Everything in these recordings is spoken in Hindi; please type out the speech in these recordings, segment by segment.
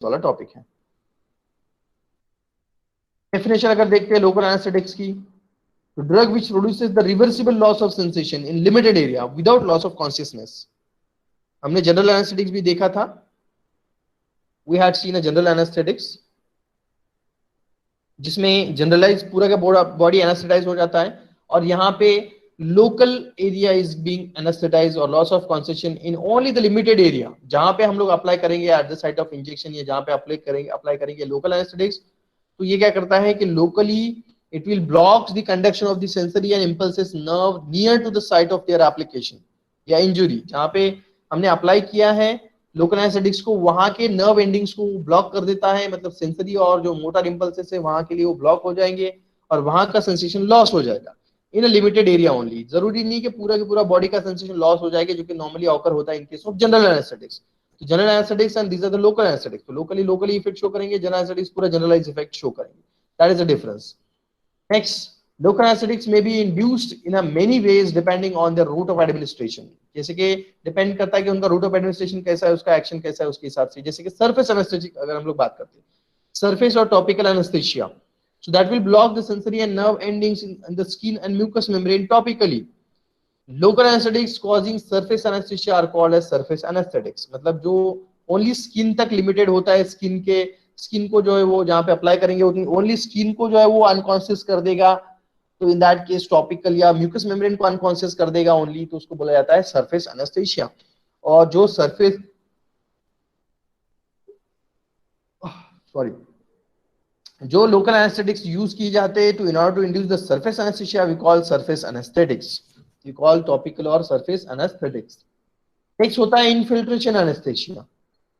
वाला टॉपिक है। डेफिनेशन अगर देखते हैं लोकल एनेस्थेटिक्स की, तो drug which produces the reversible loss of sensation in limited area without loss of consciousness. हमने जनरल एनेस्थेटिक्स भी देखा था, we had seen a general anesthetics जिसमें जनरलाइज पूरा का बॉडी एनेस्थेटाइज हो जाता है, और यहाँ पे local area is being anaesthetise और loss of consciousness in only the limited area जहां पे हम लोग अप्लाई करेंगे at the site of injection, या जहां पे अप्लाई करेंगे लोकल एनेस्थेटिक्स। तो ये क्या करता है कि locally it will block the conduction of the sensory and impulses nerve near to the site of their application या इंजुरी। जहां पे हमने अप्लाई किया है लोकल एनेस्थेटिक्स को, वहां के नर्व एंडिंग्स को ब्लॉक कर देता है, मतलब सेंसरी और जो मोटर इंपल्सेस है वहां के लिए वो ब्लॉक हो जाएंगे और वहां का सेंसेशन लॉस हो जाएगा इन अ लिमिटेड एरिया ओनली। जरूरी नहीं कि पूरा के पूरा बॉडी का सेंसेशन लॉस हो जाएगा, जो कि नॉर्मली ऑकर होता है in case of general anaesthetics. तो general anaesthetics and these are the local anaesthetics. तो लोकली इफेक्ट शो करेंगे, जनरल एनेस्थेटिक्स पूरा जनरलाइज इफेक्ट शो करेंगे। That is the difference. Next, local anesthetics may be induced in a many ways depending on the route of administration। जैसे कि डिपेंड करता है कि उनका रूट ऑफ एडमिनिस्ट्रेशन कैसा है, उसका एक्शन कैसा है, उसके हिसाब से। जैसे कि सरफेस एनेस्थेटिक अगर हम लोग बात करते हैं, सरफेस और topical anaesthesia, so that will block the sensory and nerve endings in the skin and mucous membrane topically। local anesthetics causing surface anesthesia are called as surface anesthetics। मतलब जो ओनली स्किन तक लिमिटेड होता है, स्किन को जो है वो जहां पे अप्लाई करेंगे ओनली स्किन को जो है वो अनकॉन्शियस कर देगा, तो इन दैट केस टॉपिकल या म्यूकस मेम्ब्रेन को अनकॉन्शियस कर देगा ओनली, तो उसको बोला जाता है सरफेस एनेस्थेसिया। और जो सरफेस जो लोकल एनेस्थेटिक्स यूज किए जाते हैं to in order to induce the surface anaesthesia we call surface anaesthetics, we call topical और सरफेस एनेस्थेटिक्स। नेक्स्ट होता है इनफिल्ट्रेशन एनेस्थेसिया,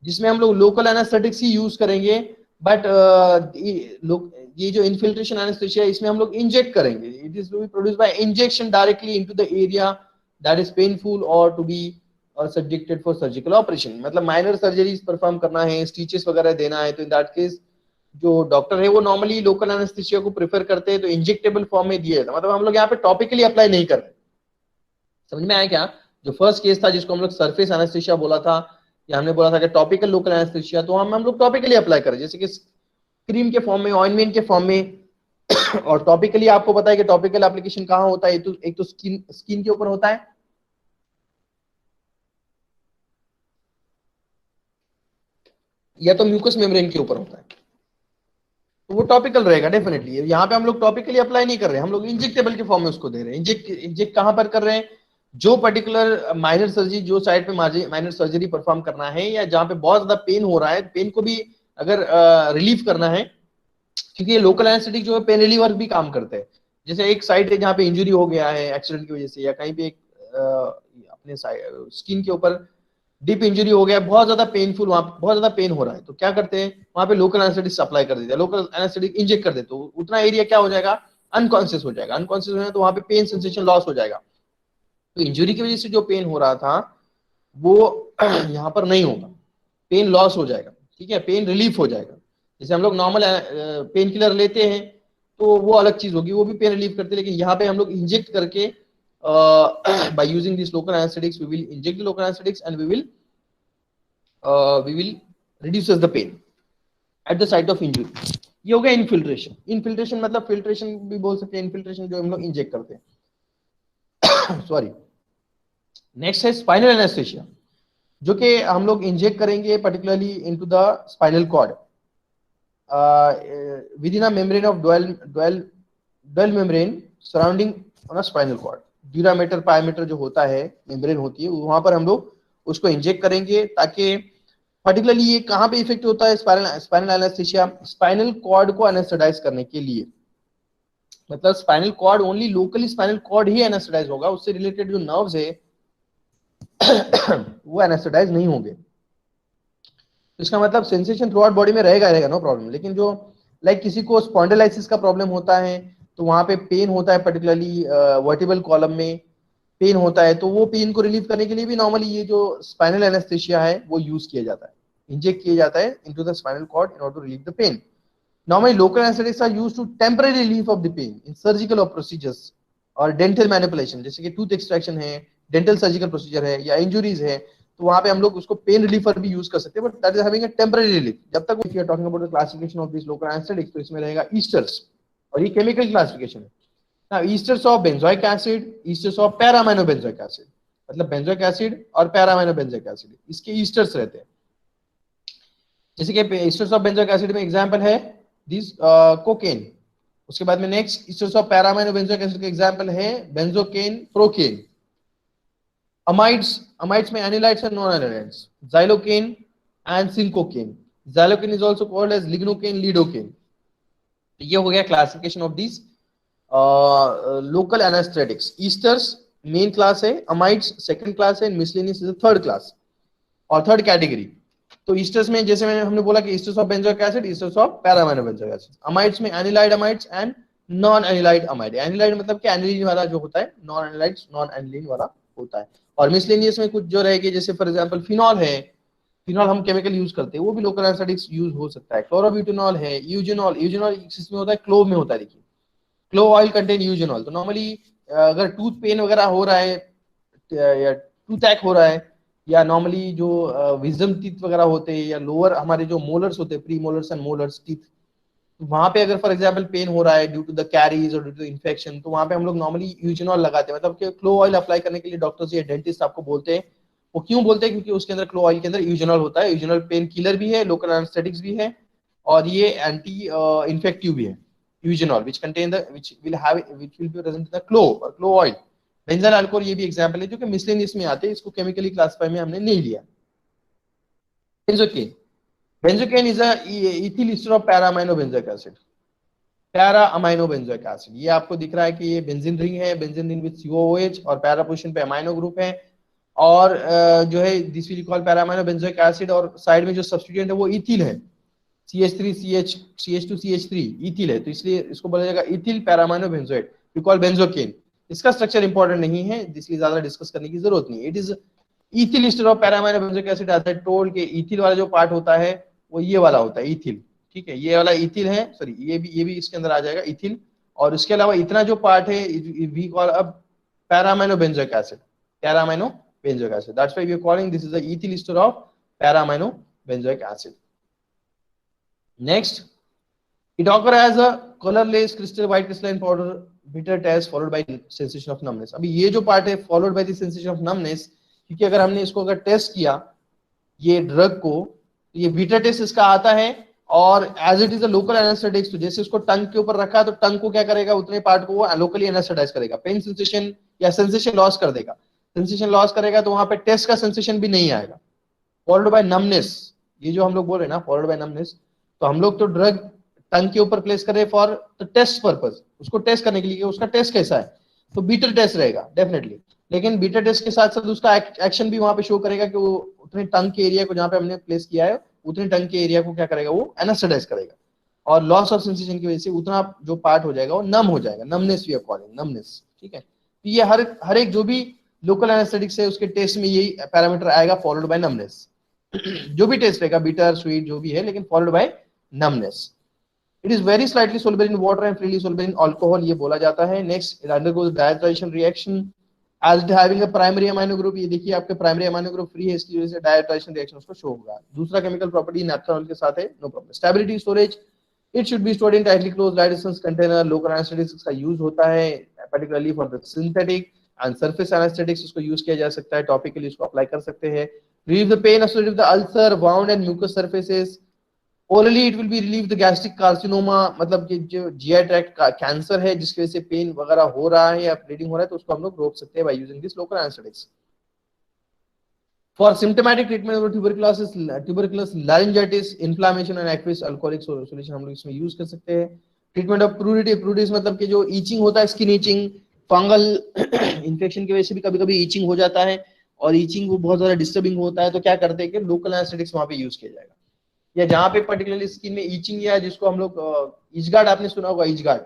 जिसमें हम लोग लोकल एनेस्थेटिक्स ही यूज करेंगे, बट ये जो इनफिल्ट्रेशन एनेस्थेसिया इसमें हम लोग इंजेक्ट करेंगे। It is to be produced by injection directly into the area that is painful और to be subjected for surgical operation. मतलब माइनर सर्जरीज परफॉर्म करना है, स्टिचेस वगैरह देना है, तो इन दैट केस जो डॉक्टर है वो नॉर्मली लोकल एनेस्थेसिया को प्रेफर करते हैं, तो इंजेक्टेबल फॉर्म में दिया जाता है। मतलब हम लोग यहाँ पे टॉपिकली अप्लाई नहीं कर रहे। समझ में आया क्या? जो फर्स्ट केस था जिसको हम लोग सरफेस एनेस्थेसिया बोला था, या हमने बोला था कि टॉपिकल लोकल एनेस्थेसिया, तो हम लोग टॉपिकली अप्लाई करें, जैसे कि क्रीम के फॉर्म में, ऑइंटमेंट के फॉर्म में। और टॉपिकली आपको पता है कि टॉपिकल एप्लीकेशन कहाँ होता है, एक तो स्किन के ऊपर होता है, या तो म्यूकस मेम्ब्रेन के ऊपर होता है, तो वो टॉपिकल रहेगा डेफिनेटली। यहाँ पे हम लोग टॉपिकली अप्लाई नहीं कर रहे हैं, हम लोग इंजेक्टेबल के फॉर्म में उसको दे रहे हैं। इंजेक्ट कहां पर कर रहे हैं? जो पर्टिकुलर माइनर सर्जरी, जो साइड पे माइनर सर्जरी परफॉर्म करना है, या जहां पे बहुत ज्यादा पेन हो रहा है, पेन को भी अगर रिलीफ करना है, क्योंकि ये लोकल एनेस्थेटिक जो है पेन रिलीवर भी काम करते हैं। जैसे एक साइड है जहाँ पे इंजरी हो गया है एक्सीडेंट की वजह से, या कहीं पे एक अपने स्किन के ऊपर डीप इंजरी हो गया, बहुत ज्यादा पेनफुल, वहां बहुत ज्यादा पेन हो रहा है, तो क्या करते हैं वहां पे लोकल एनेस्थेटिक अप्लाई कर देते हैं, लोकल एनेस्थेटिक इंजेक्ट कर देते, तो उतना एरिया क्या हो जाएगा, अनकॉन्शियस हो जाएगा। अनकॉन्शियस हो जाए तो वहां पे पेन सेंसेशन लॉस हो जाएगा। तो इंजरी की वजह से जो पेन हो रहा था वो यहाँ पर नहीं होगा, पेन लॉस हो जाएगा, ठीक है, पेन रिलीफ हो जाएगा। जैसे हम लोग नॉर्मल पेन किलर लेते हैं तो वो अलग चीज होगी, वो भी पेन रिलीफ करते हैं, लेकिन यहाँ पे हम लोग इंजेक्ट करके by using these local anesthetics we will inject the local anesthetics and we will reduces the pain at the site of injury। ये हो गया इनफिल्ट्रेशन। इनफिल्ट्रेशन मतलब फिल्ट्रेशन भी बोल सकते हैं, इनफिल्ट्रेशन जो हम लोग इंजेक्ट करते हैं। सॉरी। नेक्स्ट है स्पाइनल एनेस्थेसिया, जो कि हम लोग इंजेक्ट करेंगे particularly into the spinal cord within a membrane of dual membrane surrounding on a spinal cord। Dura mater pia mater जो होता है, मेम्ब्रेन होती है, वहां पर हम लोग उसको इंजेक्ट करेंगे, ताकि पर्टिकुलरली ये कहाँ पे इफेक्ट होता है स्पाइनल एनेस्थेसिया, स्पाइनल कॉर्ड को एनेस्थेटाइज करने के लिए। मतलब spinal cord only locally spinal cord ही एनेस्थेटाइज होगा, उससे रिलेटेड जो नर्व्स है वो एनेस्थेटाइज नहीं होंगे। इसका मतलब सेंसेशन थ्रू आउट बॉडी में रहेगा, नो प्रॉब्लम। लेकिन जो लाइक किसी को स्पॉन्डिलाइसिस का प्रॉब्लम होता है, तो वहां पे पेन होता है, पर्टिकुलरली वर्टिबल कॉलम में पेन होता है, तो वो पेन को रिलीव करने के लिए भी नॉर्मली ये जो स्पाइनल एनेस्थेसिया है वो यूज किया जाता है, इंजेक्ट किया जाता है into the spinal cord in order to relieve the pain. Normally local anesthetics are used to temporary relief of the pain in surgical procedures और डेंटल मैनिपुलेशन, जैसे कि टूथ एक्सट्रैक्शन है, डेंटल सर्जिकल प्रोसीजर है, या इंजुरीज है, तो वहां पे हम लोग उसको पेन रिलीफर भी यूज कर सकते हैं, but that is having a temporary relief. जब तक we are talking about the classification of this local anaesthetics, तो इसमें रहेगा ईस्टर्स, और ये केमिकल क्लासिफिकेशन है। Now esters of benzoic acid, esters of para amino benzoic acid, मतलब बेंजोइक एसिड और पैरामाइनो बेंजोइक एसिड, इसके ईस्टर्स रहते हैं। जैसे कि ईस्टर्स ऑफ बेंजोइक एसिड में एग्जांपल है दिस कोकेन। उसके बाद में next esters of para amino benzoic acid का एग्जांपल है बेंजोकेन, प्रोकेन। अमाइड्स, अमाइड्स में anilides and non anilides, xylocaine and cinchocaine. xylocaine is also called as lignocaine, lidocaine. ये हो गया classification of this local anaesthetics. Esters main class है, अमाइड्स सेकंड क्लास है, मिसलेनियस इज थर्ड क्लास और थर्ड कैटेगरी। तो ईस्टर्स में जैसे हमने बोला कि esters of benzoic acid, esters of para amino benzoic acid. Amides में anilide amides and non anilide amide. Anilide मतलब कि एनिलीन वाला जो होता है, नॉन एनिलाइड नॉन एनिलीन वाला होता है। और मिसलेनियस में कुछ जो रहेगी, जैसे फॉर एग्जांपल फिनॉल है, फिनॉल हम केमिकल यूज करते हैं, वो भी लोकल एनेस्थेटिक्स यूज हो सकता है। क्लोरोब्यूटेनॉल है, यूजेनॉल, यूजेनॉल किसमें होता है, क्लोव में होता है। देखिए क्लोव ऑयल कंटेन यूजेनॉल। तो नॉर्मली अगर टूथ पेन वगैरह हो रहा है या टूथ एक्ट हो रहा है, या नॉर्मली जो विजडम टीथ वगैरह होते हैं, या लोअर हमारे जो मोलर्स होते हैं, pre molars and molars teeth, वहां पे अगर फॉर एग्जांपल पेन हो रहा है ड्यू टू द कैरीज और ड्यू टू इन्फेक्शन, तो वहां पे हम लोग नॉर्मली यूजेनॉल लगाते हैं। मतलब कि क्लो ऑयल अप्लाई करने के लिए डॉक्टर्स या डेंटिस्ट आपको बोलते हैं। वो क्यों बोलते हैं, क्योंकि उसके अंदर क्लो ऑयल के अंदर यूजेनॉल होता है। यूजेनॉल पेन किलर भी है, लोकल एनेस्थेटिक्स भी है, और ये एंटी इन्फेक्टिव भी है। Eugenol which contain the which will be present in the clove और क्लो ऑयल। बेंजल अल्कोहल ये भी एग्जांपल है जो कि मिसलेनियस में आते हैं, इसको केमिकली क्लासिफाई में हमने नहीं लिया। Benzocaine, benzocaine is a ethyl ester of para amino benzoic acid. Para amino benzoic acid, ये आपको दिख रहा है कि ये बेंजीन रिंग है, बेंजीन रिंग विद COOH, और पैरा पोजीशन पे अमाइनो ग्रुप है, और जो है this will call para amino benzoic acid, और साइड में जो सब्स्टिट्यूएंट है वो इथिल है, CH3CH CH2CH3 इथिल है, तो इसलिए इसको बोला जाएगा ethyl para amino benzoate, we call benzocaine. इसका स्ट्रक्चर इंपॉर्टेंट नहीं है, इसलिए ज्यादा डिस्कस करने की जरूरत नहीं है। It is ethyl ester of para amino benzoic acid. As I told के इथिल वाला जो पार्ट होता है वो ये वाला होता है, इथिल। ठीक है, ये वाला इथिल है, सॉरी ये भी इसके अंदर आ जाएगा, इथिल। और इसके अलावा इतना जो पार्ट है वी कॉल अब para amino benzoic acid, para amino benzoic acid. That's why we are calling this is the ethyl ester of para amino benzoic acid. Next, it occurs as a colorless crystal white crystalline powder, bitter taste followed by sensation of numbness। अभी ये जो पार्ट है followed by the sensation of numbness, क्योंकि अगर हमने इसको अगर टेस्ट किया ये ड्रग को, तो ये बिटर टेस्ट इसका आता है, और as it is a local anaesthetics, तो जैसे उसको टंग के ऊपर रखा तो टंग को क्या करेगा, उतने पार्ट को वो लोकली एनेस्थेटाइज करेगा, पेन सेंसेशन या सेंसेशन लॉस कर देगा। सेंसेशन लॉस करेगा तो वहां पे टेस्ट का सेंसेशन भी नहीं आएगा। फॉलोड बाय नमनेस, ये जो हम लोग बोल रहे हैं ना, फॉलोड बाय नमनेस, तो हम लोग तो ड्रग टंग के ऊपर प्लेस करें फॉर द टेस्ट पर्पस, उसको टेस्ट करने के लिए उसका टेस्ट कैसा है, तो बीटर टेस्ट रहेगा डेफिनेटली। लेकिन बीटर टेस्ट के साथ साथ उसका एक्शन भी वहां पे शो करेगा कि वो उतने टंग के एरिया को जहां पे हमने प्लेस किया है, उतने टंग के एरिया को क्या करेगा, वो एनेस्थेटाइज करेगा, और लॉस ऑफ सेंसेशन की वजह से उतना जो पार्ट हो जाएगा वो नम हो जाएगा, numbness we are calling, numbness. ठीक है, तो ये हर एक जो भी लोकल एनेस्थेटिक्स है उसके टेस्ट में यही पैरामीटर आएगा, फॉलोड बाय नमनेस। जो भी टेस्ट रहेगा, बीटर स्वीट जो भी है, लेकिन followed by numbness. It is very slightly soluble in water and freely soluble in alcohol, ये बोला जाता है। Next, it undergoes dihydration reaction as it having a primary amino group। ये देखिए आपके primary amino group free है, इसकी वजह से dihydration reaction उसको शो होगा। दूसरा chemical property naphthalol के साथ है, no problem। Stability storage, it should be stored in tightly closed dry distance container। Local anesthetics का use होता है particularly for the synthetic and surface anesthetics, उसको use किया जा सकता है, topically उसको apply कर सकते हैं। Relieve the pain associated with the ulcer, wound and mucous surfaces। Orally it will be relieve the gastric carcinoma, मतलब कि जो GI tract का कैंसर है जिसकी वजह से पेन वगैरह हो रहा है या ब्लीडिंग हो रहा है, तो उसको हम लोग रोक सकते हैं by using this local anesthetics। For symptomatic treatment of tuberculosis, laryngitis, inflammation and aqueous alcoholic solution हम लोग इसमें यूज कर सकते हैं। ट्रीटमेंट ऑफ प्रूरिटी, प्रूरिटिस मतलब कि जो ईचिंग होता है, स्किन ईचिंग, फंगल इन्फेक्शन की वजह से भी कभी कभी ईचिंग हो जाता है, और ईचिंग वो बहुत ज्यादा डिस्टर्बिंग होता है, तो क्या करते हैं कि लोकल एनेस्थेटिक्स वहां पे यूज किया जाएगा। या जहां पे पर्टिकुलरली स्किन में ईचिंग, या जिसको हम लोग ईचगार्ड, आपने सुना होगा ईचगार्ड,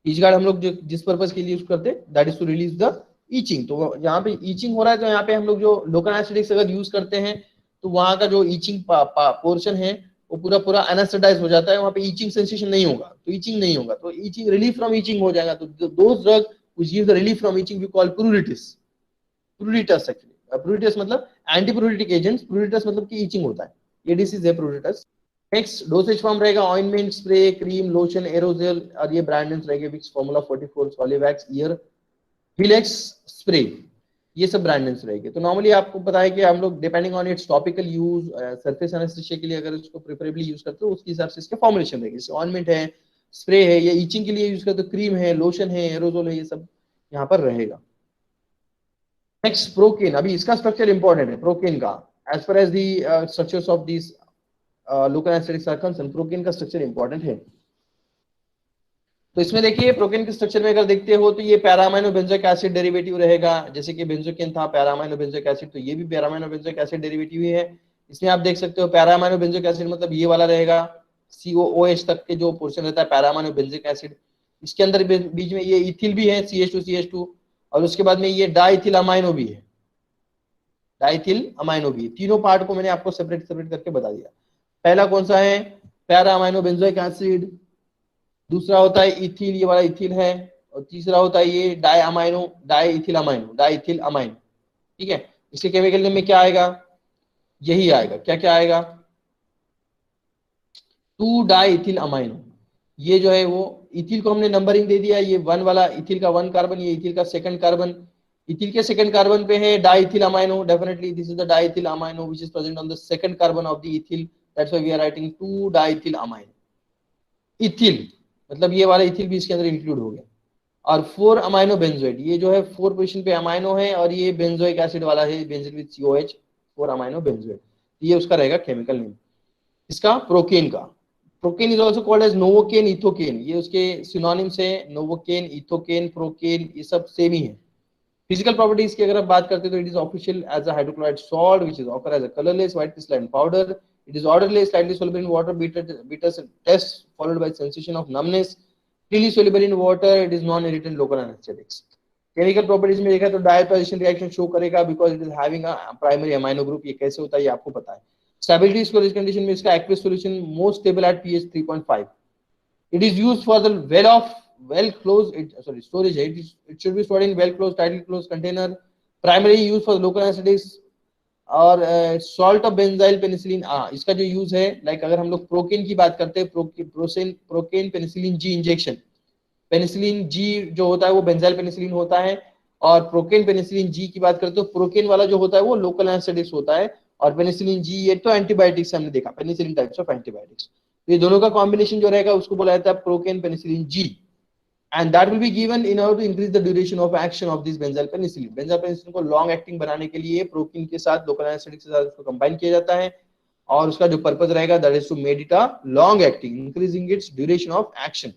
ईचगार्ड हम लोग जो जिस पर्पस के लिए यूज करते हैं, that is to release the itching. तो यहाँ पे ईचिंग हो रहा है, तो यहाँ पे हम लोग जो लोकल एनेस्थेटिक्स अगर यूज करते हैं, तो वहां का जो ईचिंग पोर्शन है वो पूरा पूरा एनेस्थेटाइज हो जाता है, वहां पे ईचिंग सेंसेशन नहीं होगा, तो ईचिंग नहीं होगा, तो ईचिंग रिलीफ फ्रॉम ईचिंग हो जाएगा। तो those drug which give the relief from itching we call pruritis, pruritus actually, pruritus मतलब एंटी प्रूरिटिक एजेंट्स, प्रूरिटस मतलब कि ईचिंग होता है, ये डिसीज है प्रूरिटस। नेक्स्ट डोसेज फॉर्म रहेगा ointment, spray, cream, lotion, aerogel, और ये ब्रांड नेम्स रहेंगे विक्स, फॉर्मूला 44, सॉलिवैक्स, ईयर, फिलेक्स, स्प्रे, ये सब ब्रांड नेम्स रहेंगे। तो नॉर्मली आपको पता है कि हम लोग depending on it's topical use, surface anaesthesia के लिए अगर इसको प्रेफरेबली यूज करते हो उसके हिसाब से इसके फॉर्मुलेशन रहेगी। जैसे ऑइंटमेंट है, स्प्रे है, ये ईचिंग के लिए यूज करते हो, क्रीम है, लोशन है, एरोजोल है, ये सब यहाँ पर रहेगा। नेक्स्ट प्रोकेन, अभी इसका स्ट्रक्चर इंपॉर्टेंट है प्रोकेन का, as far as the structures of this local anesthetics are concern, procaine का स्ट्रक्चर इंपॉर्टेंट है। तो इसमें देखिए प्रोकेन के स्ट्रक्चर में अगर देखते हो तो ये पैरामाइनो बेंजोइक एसिड डेरिवेटिव रहेगा, जैसे कि बेंजोकेन था पैरामाइनो बेंजोइक एसिड, तो ये भी पैरामाइनो बेंजोइक एसिड डेरिवेटिव ही है। इसमें आप देख सकते हो पैरामाइनो बेंजोइक एसिड मतलब ये वाला रहेगा, COOH तक के जो पोर्शन रहता है पैरामाइनो बेंजोइक एसिड, इसके अंदर बीच में ये इथिल भी है CH2CH2, और उसके बाद में ये डाइथिल अमाइनो भी है, डाइथिल अमाइनो भी, तीनों पार्ट को मैंने आपको सेपरेट सेपरेट करके बता दिया। पहला कौन सा है, पैरामाइनो बेंजोइक एसिड, दूसरा होता है इथिल, ये वाला इथिल है, और तीसरा होता है ये डाइअमाइनो, डाइथिल अमाइनो, डाइथिल अमाइनो, ठीक है। इसके केमिकल नेम में क्या आएगा, यही आएगा, क्या क्या आएगा, 2 डाइथिल अमाइनो। ये जो है वो इथिल को हमने नंबरिंग दे दिया, ये 1 वाला इथिल का 1 कार्बन, ये इथिल का 2nd कार्बन, इथिल के 2nd कार्बन पे है diethyl amino, definitely this is the diethyl amino which is present on the 2nd carbon of the ethyl, that's why we are writing 2 diethyl amino. Ethyl मतलब ये वाला इथिल भी इसके अंदर इंक्लूड हो गया, और 4 अमाइनो बेंजोइड, ये जो है 4 पोजीशन पे अमाइनो है, और ये बेंजोइक एसिड वाला है, benzene with COH, 4 amino benzoid, ये उसका रहेगा केमिकल नेम इसका प्रोकेन का। Procaine is also called as novocaine, ethocaine, ये उसके सिनोनिम्स है, नोवोकेन, इथोकेन, प्रोकेन, ये सब सेम ही है। फिजिकल प्रॉपर्टीज की अगर आप बात करते हैं तो it is official as a hydrochloride salt which is occur as a colourless white crystalline powder, it is odorless, slightly soluble in water, beta test followed by sensation of numbness, freely soluble in water, it is non-irritant local anesthetics। Chemical properties में देखा तो डायपोजिशन रिएक्शन शो करेगा because it is having a primary amino group, ये कैसे होता है ये आपको पता है। स्टेबिलिटी स्टोरेज कंडीशन में इसका aqueous solution most stable at pH 3.5, it is used for the well closed storage, it should be stored in well closed tightly closed container, primarily used for local anesthetics, और सॉल्ट ऑफ बेंजाइल पेनिसिलिन, इसका जो यूज है, लाइक अगर हम लोग प्रोकेन की बात करते हैं, procaine penicillin G injection, penicillin G जो होता है वो बेंजाइल पेनिसिलिन होता है, और प्रोकेन पेनिसिलिन जी की बात करते हो, प्रोकेन वाला जो होता है वो लोकल एनेस्थेटिक्स होता है, और पेनिसिलिन जी ये तो एंटीबायोटिक्स हमने देखा, पेनिसिलिन टाइप्स ऑफ एंटीबायोटिक्स, ये दोनों का कॉम्बिनेशन जो रहेगा उसको बोला जाता है procaine penicillin ji, and that will be given in order to increase the duration of action of this benzyl penicillin। benzyl penicillin को लॉन्ग एक्टिंग बनाने के लिए प्रोटीन के साथ लोकल एनेस्थेटिक के साथ उसको कंबाइन किया जाता है, और उसका जो पर्पस रहेगा that is to made it a long acting, increasing its duration of action.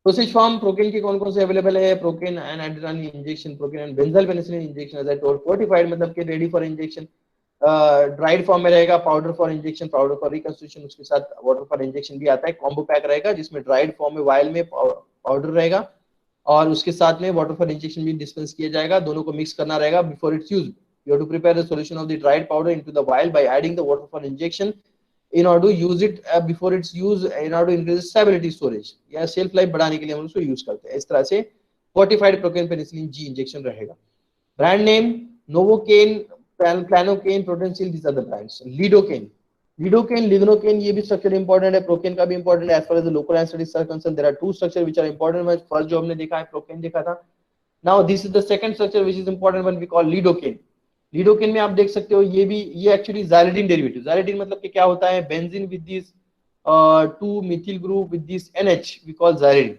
Dosage form procaine के कौन कौन से अवेलेबल है, procaine and adrenaline injection, procaine and benzyl penicillin injection, as I told fortified मतलब कि ready for injection, dried form में रहेगा, powder for injection, powder for reconstruction, उसके साथ वाटर फॉर इंजेक्शन भी आता है, कॉम्बो पैक रहेगा जिसमें ड्राइड फॉर्म में वायल में पाउडर रहेगा, और उसके साथ में वाटर फॉर इंजेक्शन भी डिस्पेंस किया जाएगा, दोनों को मिक्स करना रहेगा before its use. You have to prepare the solution of the dried powder into the vial by adding the water for injection in order to use it before its use in order to increase stability storage या शेल्फ लाइफ बढ़ाने के लिए हम उसको यूज करते हैं। इस तरह से fortified procaine penicillin G injection रहेगा। Brand name novocaine, planocaine, protensil, these are the brands। Lidocaine, lignocaine, ये भी स्ट्रक्चर इंपॉर्टेंट है, प्रोकेन का भी इंपॉर्टेंट है। As far as the local anesthetics are concern there are two structure which are important. First जो हमने देखा है प्रोकेन देखा था, now this is the second structure which is important when we call lidocaine. Lidocaine में आप देख सकते हो ये भी, ये एक्चुअली ज़ाइलिडीन डेरिवेटिव, ज़ाइलिडीन मतलब कि क्या होता है, benzene with this 2 methyl group with this NH वी कॉल ज़ाइलिडीन।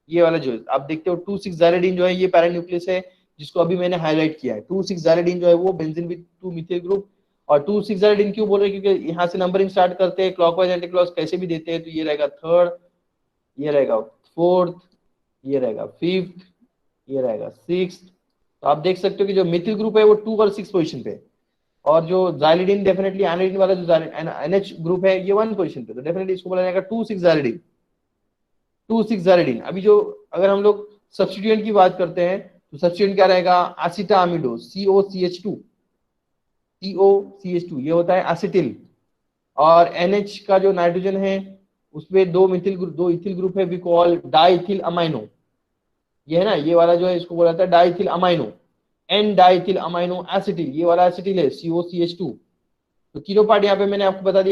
ये वाला जो आप देखते हो 2,6 ज़ाइलिडीन जो है ये पैरान्यूक्लियस है जिसको अभी मैंने हाईलाइट किया है। 2,6 ज़ाइलिडीन जो है वो बेंजीन विद 2 मिथिल ग्रुप, और 2,6 ज़ाइलिडीन क्यों बोल रहे हैं, क्योंकि यहाँ से नंबरिंग स्टार्ट करते हैं क्लॉकवाइज एंटी क्लॉक कैसे भी देते हैं, तो ये रहेगा 3rd, ये रहेगा 4th, ये रहेगा 5th, ये रहेगा 6th। तो आप देख सकते हो कि जो मिथिल ग्रुप है वो 2 और 6 पोजीशन पे, और जो ज़ाइलिडीन डेफिनेटली एनालिडीन वाला जो NH ग्रुप है ये 1 पोजीशन पे, तो डेफिनेटली इसको बोला जाएगा 2,6 ज़ाइलिडीन, 2,6 ज़ाइलिडीन। अभी जो अगर हम लोग सब्स्टिट्यूएंट की बात करते हैं तो सब्स्टिट्यूएंट क्या रहेगा, एसिटामिडोज, COCH2, COCH2 ये होता है एसिटिल, और NH का जो नाइट्रोजन है उसमें दो इथिल ग्रुप है, वी कॉल डाइथिल अमाइनो, ये है ना, ये वाला जो है इसको बोला जाता है diethyl amino, N diethyl amino acetyl, ये वाला एसिटिल है COCH2। तो कीरो पार्ट यहाँ पे मैंने आपको बता दिया